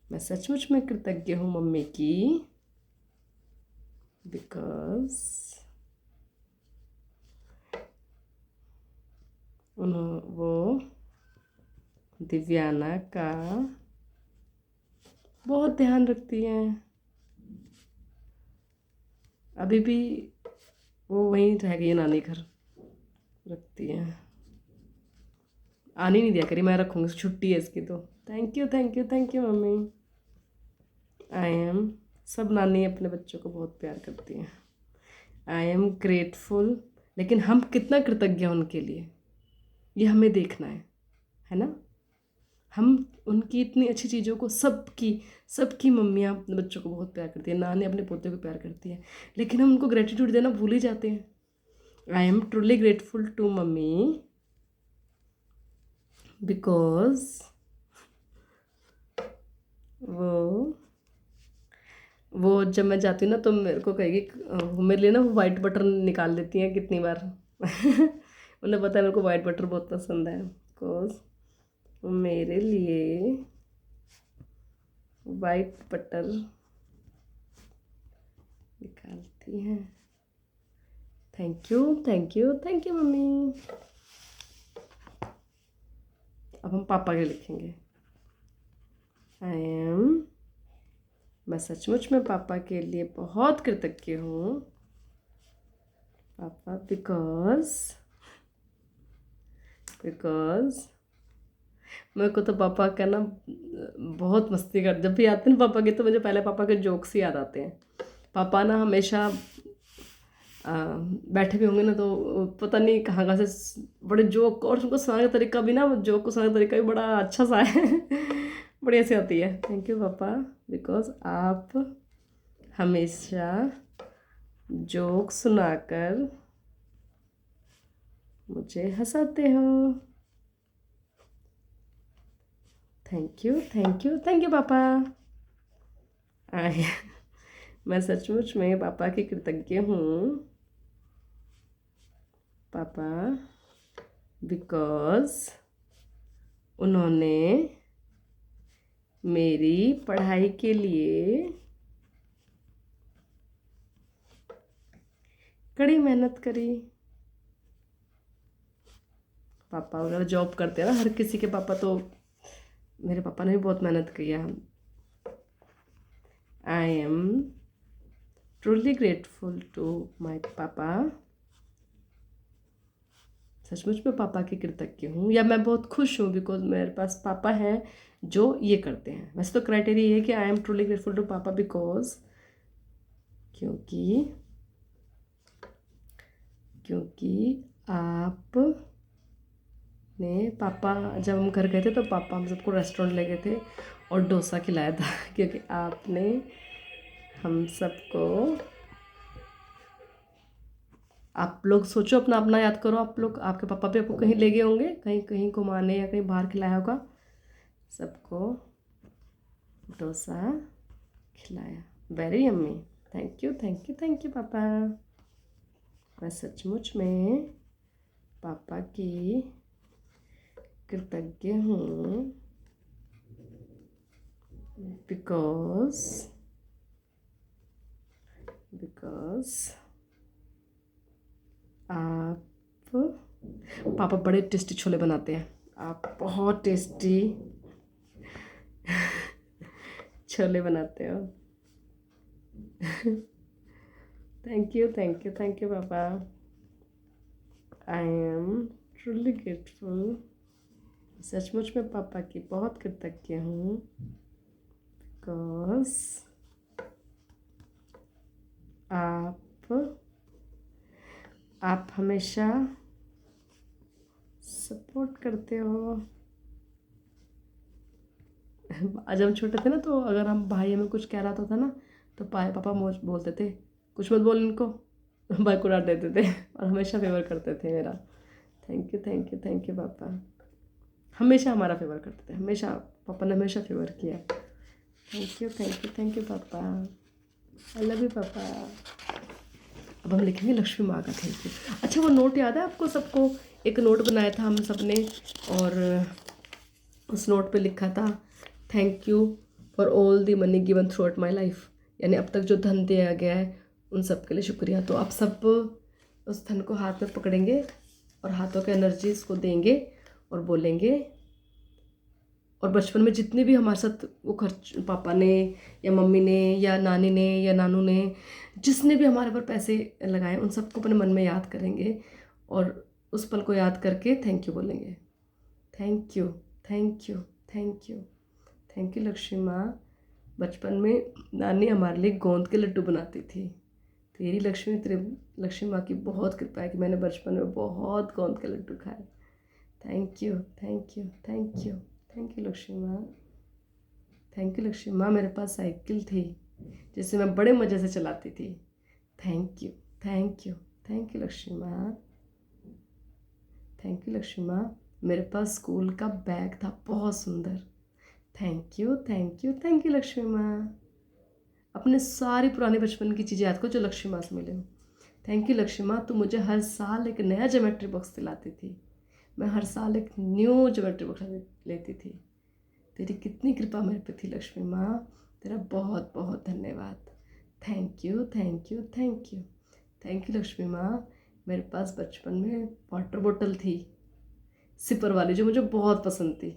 मैं सचमुच में कृतज्ञ हूँ मम्मी की बिकॉज वो दिव्याना का बहुत ध्यान रखती हैं। अभी भी वो वहीं रह गई है, नानी घर रखती हैं, आने नहीं दिया करी, मैं रखूँगी, छुट्टी है इसकी तो। Thank you, thank you, thank you mummy. I am, सब नानी अपने बच्चों को बहुत प्यार करती हैं। आई एम ग्रेटफुल, लेकिन हम कितना कृतज्ञ हैं उनके लिए ये हमें देखना है ना। हम उनकी इतनी अच्छी चीज़ों को, सबकी मम्मियाँ अपने बच्चों को बहुत प्यार करती है, नानी अपने पोते को प्यार करती है, लेकिन हम उनको ग्रेटिट्यूड देना भूल ही जाते हैं। I am truly grateful to mummy because वो जब मैं जाती हूँ ना तो मेरे को कहेगी, मेरे लिए ना वो वाइट बटर निकाल देती हैं कितनी बार। उन्हें पता है मेरे को वाइट बटर बहुत पसंद है, बिकॉज वो मेरे लिए वाइट बटर निकालती हैं। Thank you, thank you, thank you mummy. अब हम पापा के लिखेंगे। आई एम, मैं सचमुच में पापा के लिए बहुत कृतज्ञ हूँ पापा बिकॉज मेरे को तो पापा का ना बहुत मस्ती कर, जब भी आते हैं ना पापा के, तो मुझे पहले पापा के जोक्स ही याद आते हैं। पापा ना हमेशा बैठे भी होंगे ना तो पता नहीं कहाँ कहाँ से बड़े जोक, और उनको सुनाने का तरीका भी ना, जोक को सुनाने का तरीका भी बड़ा अच्छा सा है। बड़ी ऐसी आती है। थैंक यू पापा, बिकॉज आप हमेशा जोक सुनाकर मुझे हंसाते हो। Thank you thank you thank you पापा। आए मैं सचमुच में पापा की कृतज्ञ हूँ पापा, बिकॉज उन्होंने मेरी पढ़ाई के लिए कड़ी मेहनत करी। पापा वगैरह जॉब करते हैं ना, हर किसी के पापा, तो मेरे पापा ने भी बहुत मेहनत की है। I am truly grateful to my papa. सचमुच में पापा की कृतज्ञ हूँ, या मैं बहुत खुश हूँ बिकॉज मेरे पास पापा हैं जो ये करते हैं। वैसे तो क्राइटेरिया ये है कि I am truly grateful to papa because क्योंकि आप ने, पापा जब हम घर गए थे तो पापा हम सबको रेस्टोरेंट ले गए थे और डोसा खिलाया था। क्योंकि आपने हम सबको, आप लोग सोचो, अपना अपना याद करो, आप लोग, आपके पापा भी आपको कहीं ले गए होंगे, कहीं कहीं घुमाने या कहीं बाहर खिलाया होगा, सबको डोसा खिलाया। Very yummy. Thank you thank you thank you पापा। मैं सचमुच में पापा की कृतज्ञ हूँ बिकॉज आप, पापा बड़े टेस्टी छोले बनाते हैं। आप बहुत टेस्टी छोले बनाते हो। Thank you thank you thank you पापा। I am truly grateful. सचमुच में पापा की बहुत कृतज्ञ हूँ बिकॉज आप हमेशा सपोर्ट करते हो। जब हम छोटे थे ना, तो अगर हम भाई हमें कुछ कह रहा था ना, तो पापा मुझ बोलते थे, कुछ मत बोल इनको। भाई को डांट देते थे और हमेशा फेवर करते थे मेरा। Thank you thank you thank you पापा। हमेशा हमारा फेवर करते थे, हमेशा पापा ने हमेशा फेवर किया। Thank you thank you thank you पापा। आई लव यू पापा। अब हम लिखेंगे लक्ष्मी माँ का थैंक यू। अच्छा, वो नोट याद है आपको सबको? एक नोट बनाया था हम सब ने, और उस नोट पे लिखा था thank you for all the money given through out my life. यानी अब तक जो धन दिया गया है उन सब के लिए शुक्रिया। तो आप सब उस धन को हाथ में पकड़ेंगे और हाथों के एनर्जीज को देंगे और बोलेंगे। और बचपन में जितने भी हमारे साथ वो खर्च, पापा ने या मम्मी ने या नानी ने या नानू ने, जिसने भी हमारे पर पैसे लगाए, उन सबको अपने मन में याद करेंगे और उस पल को याद करके थैंक यू बोलेंगे। Thank you thank you thank you thank you Lakshmi माँ। बचपन में नानी हमारे लिए गोंद के लड्डू बनाती थी। तेरी लक्ष्मी माँ की बहुत कृपा है कि मैंने बचपन में बहुत गोंद के लड्डू खाए। Thank you thank you thank you thank you Lakshmi माँ। थैंक यू लक्ष्मी माँ, मेरे पास साइकिल थी जिसे मैं बड़े मज़े से चलाती थी। Thank you thank you thank you Lakshmi माँ। थैंक यू लक्ष्मी माँ, मेरे पास स्कूल का बैग था बहुत सुंदर। Thank you thank you thank you Lakshmi माँ। अपने सारी पुरानी बचपन की चीज़ें याद करो जो लक्ष्मी माँ से मिले हो। थैंक यू लक्ष्मी माँ, तू मुझे हर साल एक नया ज्योमेट्री बॉक्स दिलाती थी। मैं हर साल एक न्यू ज्योमेट्री बॉक्स लेती थी। तेरी कितनी कृपा मेरे पे थी लक्ष्मी माँ, तेरा बहुत बहुत धन्यवाद। Thank you thank you thank you thank you Lakshmi माँ। मेरे पास बचपन में वाटर बोतल थी, सिपर वाली, जो मुझे बहुत पसंद थी।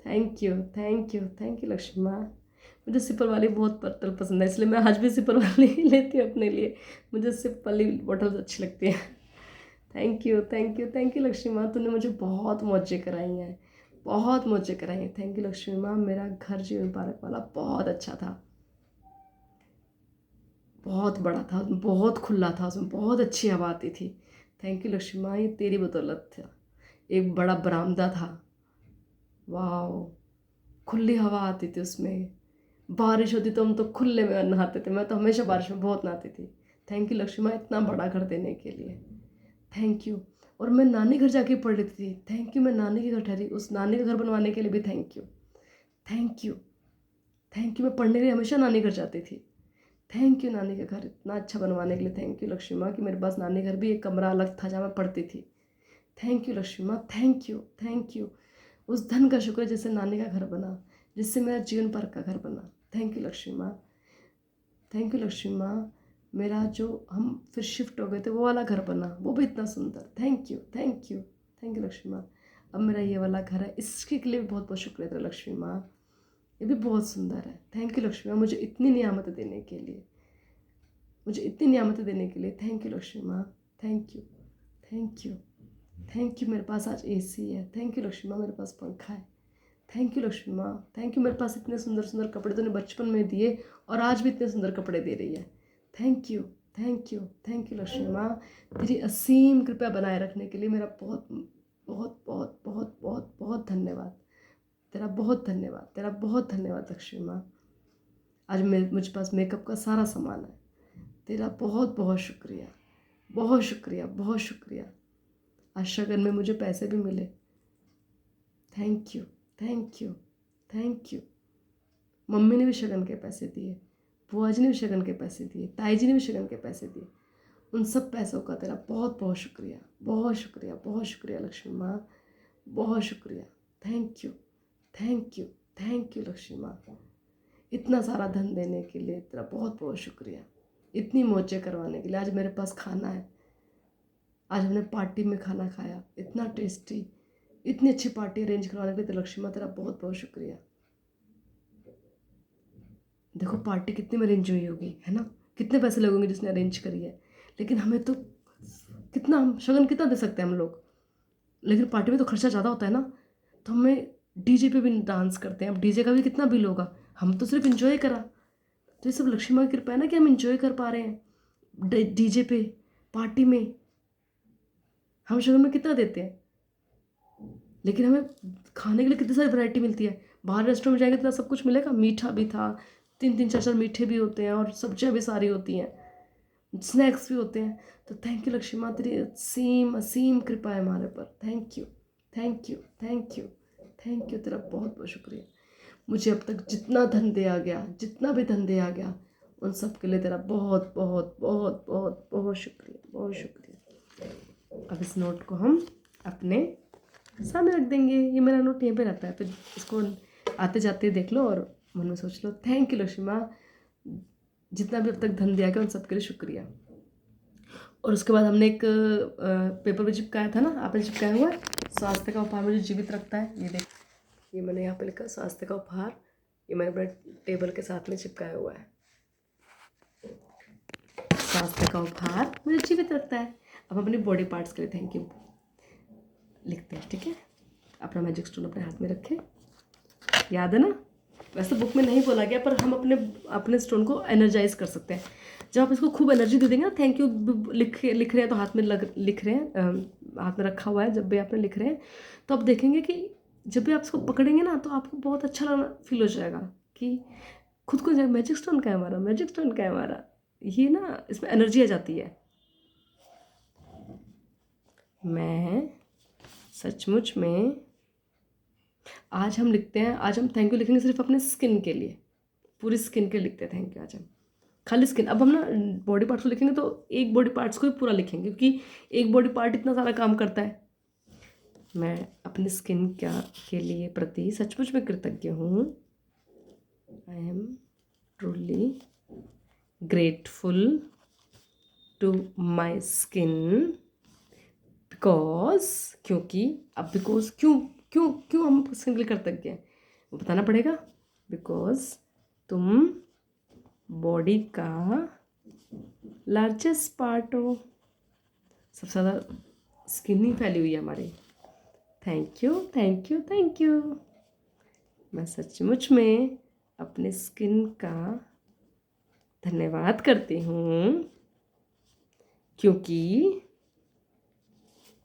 Thank you thank you thank you Lakshmi माँ। मुझे सिपर वाली बहुत बोतल पसंद है, इसलिए मैं आज भी सिपर वाली लेती हूँ अपने लिए। मुझे सिप वाली बोतल अच्छी लगती है। Thank you thank you thank you Lakshmi माँ, तूने मुझे बहुत मौजें कराई हैं। बहुत मोचे कराएंगे। थैंक यू लक्ष्मी माँ। मेरा घर जीवन पार्क वाला बहुत अच्छा था, बहुत बड़ा था, बहुत खुला था, उसमें बहुत अच्छी हवा आती थी। थैंक यू लक्ष्मी माँ, ये तेरी बदौलत था। एक बड़ा बरामदा था, वाह, खुली हवा आती थी उसमें। बारिश होती तो हम तो खुले में नहाते थे, मैं तो हमेशा बारिश में बहुत नहाती थी। थैंक यू लक्ष्मी माँ इतना बड़ा घर देने के लिए, थैंक यू। और मैं नानी घर जाके पढ़ रही थी, थैंक यू। मैं नानी के घर ठहरी, उस नानी का घर बनवाने के लिए भी thank you, thank you, thank you. मैं पढ़ने के लिए हमेशा नानी घर जाती थी। थैंक यू नानी का घर इतना अच्छा बनवाने के लिए। थैंक यू लक्ष्मी माँ कि मेरे पास नानी घर भी एक कमरा अलग था जहाँ मैं पढ़ती थी। थैंक यू लक्ष्मी माँ, थैंक यू, थैंक यू। उस धन का शुक्र है जिससे नानी का घर बना, जिससे मेरा जीवन पार्क का घर बना। थैंक यू लक्ष्मी माँ, थैंक यू लक्ष्मी माँ। मेरा जो हम फिर शिफ्ट हो गए थे वो वाला घर बना, वो भी इतना सुंदर। Thank you, thank you, thank you Lakshmi माँ। अब मेरा ये वाला घर है, इसके लिए भी बहुत बहुत शुक्रिया तेरा लक्ष्मी माँ, ये भी बहुत सुंदर है। थैंक यू लक्ष्मी माँ, मुझे इतनी नियामतें देने के लिए, मुझे इतनी नियामतें देने के लिए। थैंक यू लक्ष्मी माँ, thank you, thank you, thank you. मेरे पास आज एसी है। थैंक यू लक्ष्मी माँ, मेरे पास पंखा है। थैंक यू लक्ष्मी माँ, थैंक यू। मेरे पास इतने सुंदर सुंदर कपड़े तूने बचपन में दिए और आज भी इतने सुंदर कपड़े दे रही है। Thank you, thank you, thank you Lakshmi माँ। तेरी असीम कृपया बनाए रखने के लिए मेरा बहुत बहुत बहुत बहुत बहुत बहुत धन्यवाद। तेरा बहुत धन्यवाद, तेरा बहुत धन्यवाद लक्ष्मी माँ। आज मुझे पास मेकअप का सारा सामान है। तेरा बहुत बहुत शुक्रिया, बहुत शुक्रिया, बहुत शुक्रिया। आज शगन में मुझे पैसे भी मिले। Thank you, thank you, thank you. Mummy ने भी शगन के पैसे दिए, बुआ जी ने भी शगन के पैसे दिए, ताई जी ने भी शगन के पैसे दिए। उन सब पैसों का तेरा बहुत बहुत शुक्रिया, बहुत शुक्रिया, बहुत शुक्रिया लक्ष्मी माँ, बहुत शुक्रिया। Thank you, thank you, thank you Lakshmi माँ। इतना सारा धन देने के लिए तेरा बहुत बहुत शुक्रिया, इतनी मौजें करवाने के लिए। आज मेरे पास खाना है, आज हमने पार्टी में खाना खाया, इतना टेस्टी, इतनी अच्छी पार्टी अरेंज करवाने के लिए तो लक्ष्मी माँ तेरा बहुत बहुत शुक्रिया। देखो पार्टी कितनी में अरेंज हुई होगी, है ना, कितने पैसे लगेंगे जिसने अरेंज करी है। लेकिन हमें तो कितना, हम शगन कितना दे सकते हैं हम लोग, लेकिन पार्टी में तो खर्चा ज़्यादा होता है ना, तो हमें डीजे पे भी डांस करते हैं। अब डीजे का भी कितना बिल होगा, हम तो सिर्फ इंजॉय करा। तो ये सब लक्ष्मी माँ की कृपा है ना कि हम इंजॉय कर पा रहे हैं डीजे पे, पार्टी में। हम शगन में कितना देते हैं, लेकिन हमें खाने के लिए कितनी सारी वैरायटी मिलती है। बाहर रेस्टोरेंट में जाएंगे तो सब कुछ मिलेगा, मीठा भी था, 3 3 4 4 मीठे भी होते हैं और सब्जियां भी सारी होती हैं, स्नैक्स भी होते हैं। तो थैंक यू लक्ष्मी माँ, तेरी असीम असीम कृपा है हमारे पर। Thank you, thank you, thank you, thank you. तेरा बहुत बहुत शुक्रिया। मुझे अब तक जितना धन दिया गया, जितना भी धन दिया गया, उन सब के लिए तेरा बहुत बहुत बहुत बहुत बहुत शुक्रिया, बहुत शुक्रिया। अब इस नोट को हम अपने सामने रख देंगे। ये मेरा नोट यहीं पे रहता है, फिर इसको आते जाते देख लो और मन में सोच लो। थैंक यू लक्ष्मी माँ, जितना भी अब तक धन दिया गया उन सबके लिए शुक्रिया। और उसके बाद हमने एक पेपर भी चिपकाया था ना, आपने चिपकाया हुआ है, स्वास्थ्य का उपहार मुझे जीवित रखता है। ये देख, ये मैंने यहाँ पे लिखा स्वास्थ्य का उपहार, ये मैंने अपने टेबल के साथ में चिपकाया हुआ है। स्वास्थ्य का उपहार मुझे जीवित रखता है। अब अपनी बॉडी पार्ट्स के लिए थैंक यू लिखते हैं, ठीक है। अपना मैजिक स्टोन अपने हाथ में रखें, याद है ना। वैसे बुक में नहीं बोला गया, पर हम अपने अपने स्टोन को एनर्जाइज कर सकते हैं। जब आप इसको खूब एनर्जी दे देंगे ना, थैंक यू लिख रहे हैं तो हाथ में लिख रहे हैं, हाथ में रखा हुआ है, जब भी आप लिख रहे हैं तो आप देखेंगे कि जब भी आप इसको पकड़ेंगे ना तो आपको बहुत अच्छा लगना फील हो जाएगा कि खुद को मैजिक स्टोन का है हमारा, मैजिक स्टोन का है हमारा, ये ना इसमें एनर्जी आ जाती है। मैं सचमुच में, आज हम लिखते हैं, आज हम थैंक यू लिखेंगे सिर्फ अपने स्किन के लिए, पूरी स्किन के लिखते हैं थैंक यू आज हम, खाली स्किन। अब हम ना बॉडी पार्ट्स को लिखेंगे तो एक बॉडी पार्ट्स को ही पूरा लिखेंगे, क्योंकि एक बॉडी पार्ट इतना सारा काम करता है। मैं अपनी स्किन के लिए प्रति सचमुच में कृतज्ञ हूँ। I am truly grateful to my skin because, क्योंकि, अब बिकॉज क्यों क्यों क्यों हम स्किन के लिए कृतज्ञ हैं वो बताना पड़ेगा। बिकॉज तुम बॉडी का लार्जेस्ट पार्ट हो, सबसे ज़्यादा स्किन ही फैली हुई है हमारी। Thank you, thank you, thank you. मैं सचमुच में अपने स्किन का धन्यवाद करती हूँ, क्योंकि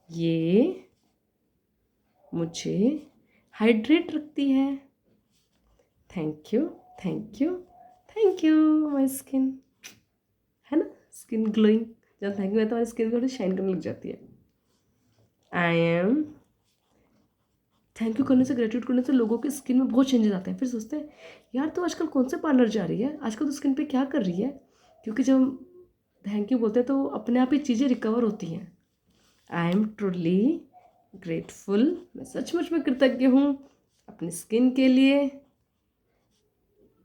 ये मुझे हाइड्रेट रखती है। Thank you, thank you, thank you my skin. है ना, स्किन ग्लोइंग। जब थैंक यू है तो हमारी स्किन थोड़ी शाइन करने लग जाती है। आई एम थैंक यू करने से, ग्रेटिट्यूड करने से लोगों की स्किन में बहुत चेंजेस आते हैं। फिर सोचते हैं यार तो आजकल कौन से पार्लर जा रही है, आजकल तो स्किन पे क्या कर रही है। क्योंकि जब हम थैंक यू बोलते हैं तो अपने आप ही चीज़ें रिकवर होती हैं। I am truly grateful. मैं सचमुच में कृतज्ञ हूँ अपनी स्किन के लिए,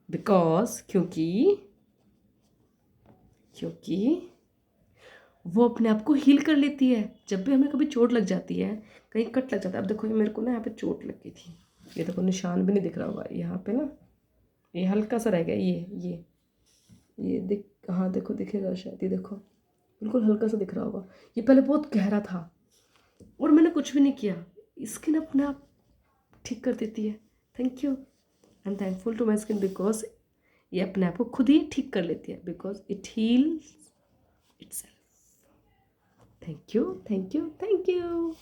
बिकॉज क्योंकि वो अपने आप को हील कर लेती है। जब भी हमें कभी चोट लग जाती है, कहीं कट लग जाता है। अब देखो ये मेरे को ना यहाँ पे चोट लग गई थी, ये देखो निशान भी नहीं दिख रहा होगा यहाँ पे ना, ये हल्का सा रह गया। ये दिख, हाँ देखो दिखेगा शायद, ये देखो बिल्कुल हल्का सा दिख रहा होगा। ये पहले बहुत गहरा था और मैंने कुछ भी नहीं किया, स्किन अपने आप ठीक कर देती है। Thank you, I am thankful to my skin because ये अपने आप को खुद ही ठीक कर लेती है, because it heels itself. Thank you, thank you, thank you.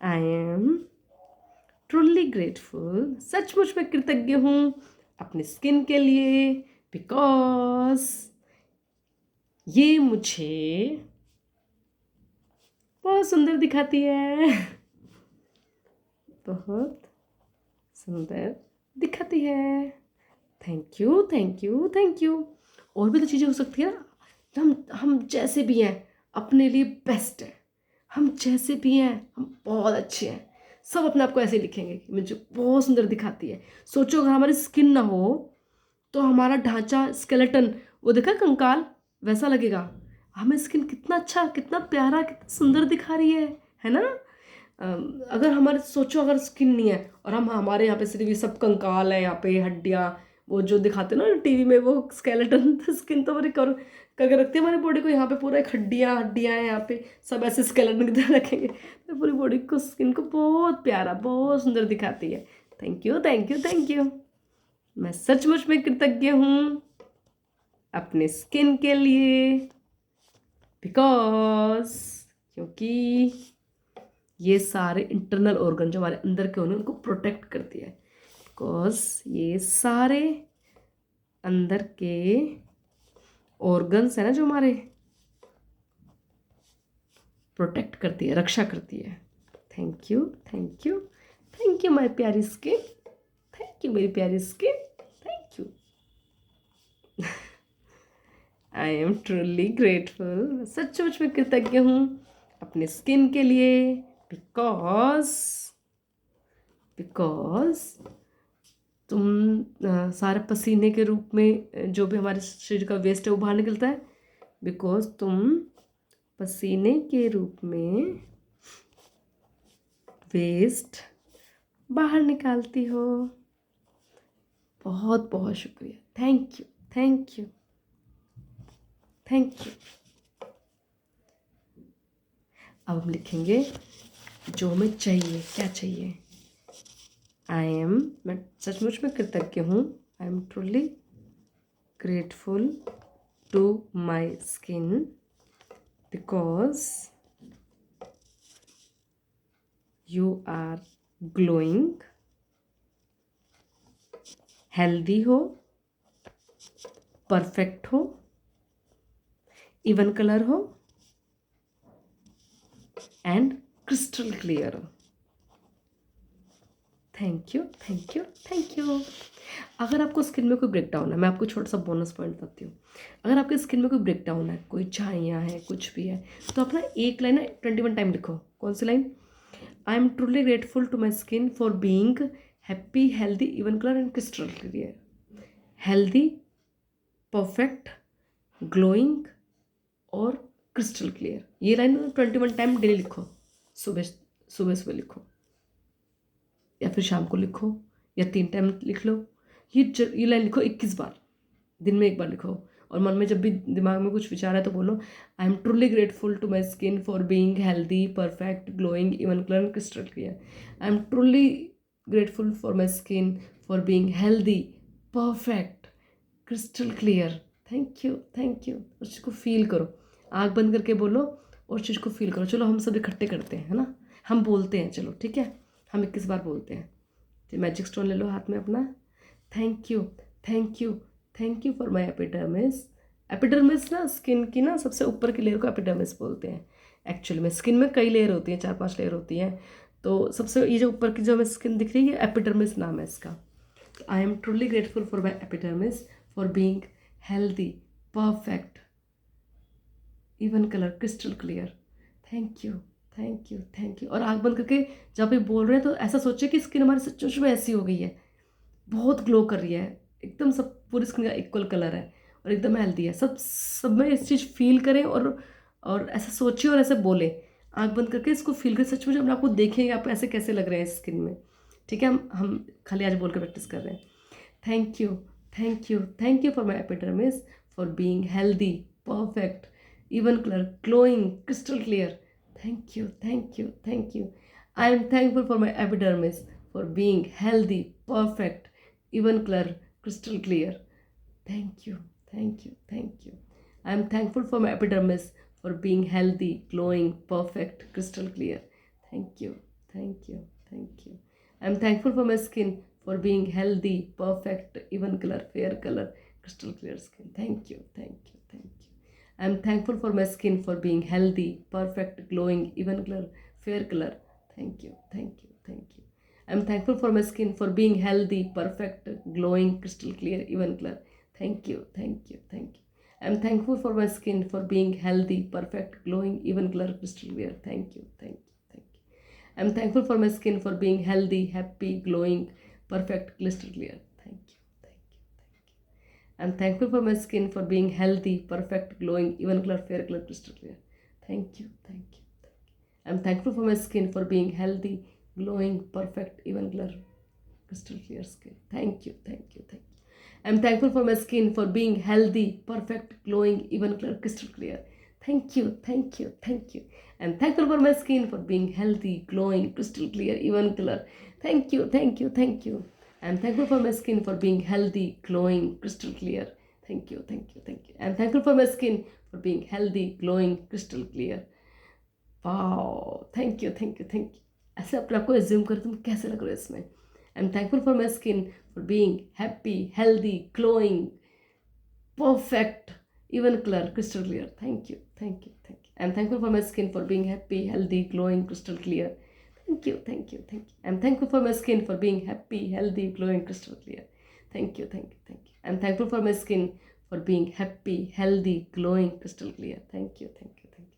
I am truly grateful. सचमुच में कृतज्ञ हूँ अपनी स्किन के लिए, बिकॉज ये मुझे बहुत सुंदर दिखाती है, बहुत सुंदर दिखाती है। Thank you, thank you, thank you. और भी तो चीज़ें हो सकती है ना। हम जैसे भी हैं अपने लिए बेस्ट है। हम जैसे भी हैं हम बहुत अच्छे हैं। सब अपने आप को ऐसे लिखेंगे कि मुझे बहुत सुंदर दिखाती है। सोचो अगर हमारी स्किन ना हो तो हमारा ढांचा, स्केलेटन, वो देखा कंकाल, वैसा लगेगा। हमें स्किन कितना अच्छा, कितना प्यारा, कितना सुंदर दिखा रही है ना। अगर हमारे सोचो अगर स्किन नहीं है और हम हमारे यहाँ पे सिर्फ ये सब कंकाल है, यहाँ पे हड्डियाँ, वो जो दिखाते हैं ना टीवी में वो स्केलेटन, तो स्किन तो हमारी करके रखती है हमारी बॉडी को। यहाँ पे पूरा एक हड्डियाँ हैं, यहाँ पे सब ऐसे स्केलेटन की तरह रखेंगे तो पूरी बॉडी को, स्किन को बहुत प्यारा, बहुत सुंदर दिखाती है। Thank you, thank you, thank you. मैं सचमुच में कृतज्ञ हूँ अपने स्किन के लिए, बिकॉज क्योंकि ये सारे इंटरनल ऑर्गन जो हमारे अंदर के होने उनको प्रोटेक्ट करती है। बिकॉज ये सारे अंदर के ऑर्गन्स है ना जो हमारे प्रोटेक्ट करती है, रक्षा करती है। Thank you, thank you, thank you my प्यारी स्किन। थैंक यू मेरी प्यारी skin, thank you. I am truly grateful. सचमुच में कृतज्ञ हूँ अपने स्किन के लिए, बिकॉज तुम सारे पसीने के रूप में जो भी हमारे शरीर का वेस्ट है वो बाहर निकलता है। बिकॉज तुम पसीने के रूप में वेस्ट बाहर निकालती हो। बहुत बहुत शुक्रिया। Thank you, thank you, thank you. अब हम लिखेंगे जो हमें चाहिए, क्या चाहिए। मैं सचमुच में कृतज्ञ हूँ। I am truly grateful to my skin because you are glowing. Healthy हो, परफेक्ट हो, इवन कलर हो एंड क्रिस्टल क्लियर हो। Thank you, thank you, thank you. अगर आपको स्किन में कोई ब्रेकडाउन है, मैं आपको छोटा सा बोनस पॉइंट बताती हूँ। अगर आपकी स्किन में कोई ब्रेकडाउन है, कोई झाइयाँ है, कुछ भी है, तो अपना एक लाइन ना 21 टाइम लिखो। कौन सी line? I am truly grateful to my skin for being happy, healthy, even colour and crystal clear. Healthy, perfect, glowing और क्रिस्टल क्लियर, ये लाइन 21 टाइम डेली लिखो। सुबह सुबह सुबह लिखो या फिर शाम को लिखो या 3 टाइम लिख लो। ये लाइन लिखो 21 बार, दिन में एक बार लिखो। और मन में जब भी दिमाग में कुछ विचार है तो बोलो I am truly grateful to my skin for being healthy, perfect, glowing, even clear, crystal clear. I am truly grateful for my skin for being healthy, perfect, crystal clear. Thank you, thank you. उस चीज़ को feel करो, आँख बंद करके बोलो और चीज़ को फील करो। चलो हम सब इकट्ठे करते हैं, है ना, हम बोलते हैं, चलो ठीक है, हम 21 बार बोलते हैं। तो मैजिक स्टोन ले लो हाथ में अपना। Thank you, thank you, thank you for my epidermis. Epidermis ना स्किन की ना सबसे ऊपर की लेयर को एपिडर्मिस बोलते हैं। एक्चुअली में स्किन में कई लेयर होती हैं, 4-5 लेयर होती हैं, तो सबसे ये जो ऊपर की जो हमें स्किन दिख रही है एपिडर्मिस नाम है इसका। आई am truly grateful for my epidermis for being healthy, perfect, even colour, crystal clear. Thank you, thank you, thank you. और आँख बंद करके जब भी बोल रहे हैं तो ऐसा सोचिए कि स्किन हमारी सचमुच में ऐसी हो गई है, बहुत ग्लो कर रही है, एकदम सब पूरी स्किन का इक्वल कलर है और एकदम हेल्दी है। सब में इस चीज़ फील करें और ऐसा सोचिए और ऐसे बोलें, आँख बंद करके इसको फील करें। सचमुच अपने आपको देखेंगे आप ऐसे कैसे लग रहे हैं स्किन में। ठीक है, हम खाली आज बोल कर प्रैक्टिस कर रहे हैं। Thank you, thank you, thank you for my epidermis for being healthy, perfect, even color, glowing, crystal clear. Thank you, thank you, thank you. I am thankful for my epidermis for being healthy, perfect, even color, crystal clear. Thank you, thank you, thank you. I am thankful for my epidermis for being healthy, glowing, perfect, crystal clear. Thank you, thank you, thank you. I am thankful for my skin for being healthy, perfect, even color, fair color, crystal clear skin. Thank you, thank you, thank you. I am thankful for my skin for being healthy, perfect, glowing, even color, fair color. Thank you, thank you, thank you. I am thankful for my skin for being healthy, perfect, glowing, crystal clear, even color. Thank you, thank you, thank you. I am thankful for my skin for being healthy, perfect, glowing, even color, crystal clear. Thank you, thank you, thank you. I am thankful for my skin for being healthy, happy, glowing, perfect, crystal clear. Thank you. I'm thankful for my skin for being healthy, perfect, glowing, even color, fair color, crystal clear. Thank you, thank you, thank you. I'm thankful for my skin for being healthy, glowing, perfect, even color, crystal clear skin. Thank you, thank you, thank you. I'm thankful for my skin for being healthy, perfect, glowing, even color, crystal clear. Thank you, thank you, thank you. I'm thankful for my skin for being healthy, glowing, crystal clear, even color. Thank you, thank you, thank you. I'm thankful for my skin for being healthy, glowing, crystal clear. Thank you, thank you, thank you. I'm thankful for my skin for being healthy, glowing, crystal clear. Wow, thank you, thank you, thank you. ऐसे अपने आपको assume करो तुम कैसे लग रहे हो इसमें। I'm thankful for my skin for being happy, healthy, glowing, perfect, even color, crystal clear. Thank you, thank you, thank you. I'm thankful for my skin for being happy, healthy, glowing, crystal clear. Thank you, thank you, thank you. I'm thankful for my skin for being happy, healthy, glowing, crystal clear. Thank you, thank you, thank you. I'm thankful for my skin for being happy, healthy, glowing, crystal clear. Thank you, thank you, thank you.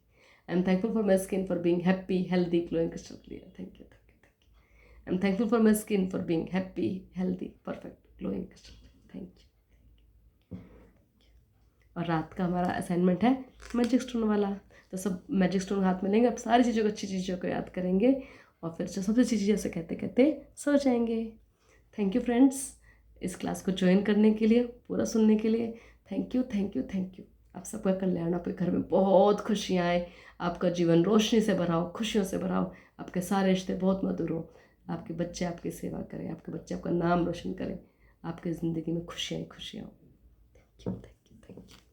I'm thankful for my skin for being happy, healthy, glowing, crystal clear. Thank you, thank you, thank you. I'm thankful for my skin for being happy, healthy, perfect, glowing, crystal clear. Thank you. और रात का हमारा assignment है magic stone वाला, तो सब magic stone हाथ में लेंगे, अब सारी चीज़ों को, अच्छी चीज़ों को याद करेंगे और फिर जो सबसे अच्छी चीज़ें से कहते कहते सो जाएंगे। थैंक यू फ्रेंड्स, इस क्लास को ज्वाइन करने के लिए, पूरा सुनने के लिए। Thank you, thank you, thank you. आप सबका कल्याण, आपके घर में बहुत खुशियाँ आए, आपका जीवन रोशनी से भरा हो, खुशियों से भरा हो, आपके सारे रिश्ते बहुत मधुर हो, आपके बच्चे आपकी सेवा करें, आपके बच्चे आपका नाम रोशन करें, आपकी ज़िंदगी में खुशियाँ ही खुशियाँ हो। Thank you, thank you, thank you.